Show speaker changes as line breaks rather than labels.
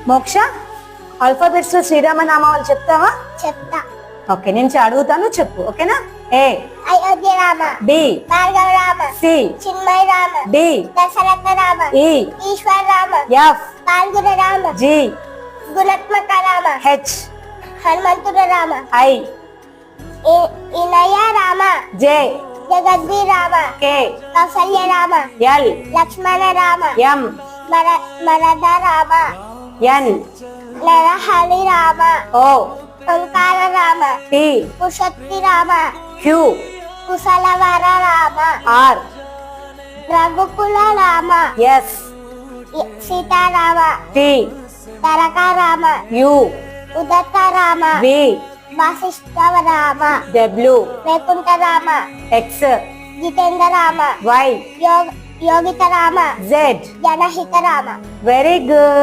మోక్ష ఆల్ఫాబెట్స్ లో శ్రీరామ నామాలు చెప్తావా?
చెప్తా.
ఓకే, నేను అడుగుతాను, చెప్పు. ఓకేనా? A
Ayodhya Rama,
B
Bhargava Rama,
C
చిన్మయ Rama,
D
Dasharatha Rama,
E
Eshwara Rama,
F
Phalguna Rama,
G
గుణాత్మక రామ,
హెచ్
హనుమంతుడ రామ,
ఐ
ఇనయ రామ,
జే
జగద్వి Rama,
K
Kausalya Rama,
L
Lakshmana Rama,
M
మరద రామ,
ఎన్
నరహరి రామ,
ఓ
ఓంకార రామ,
పి
కుశక్తి రామ,
క్యూ
కుశలవర రామ,
ఆర్
రఘుకుల రామ,
ఎస్
సీతారామ,
టి
తరక రామ,
యు
ఉదత్త Rama,
V
Vasishtha Rama,
W
Vaikuntha Rama,
X
Jitendra Rama,
Y
యోగిత రామ,
జెడ్.
జనహిత రామ.
Very good.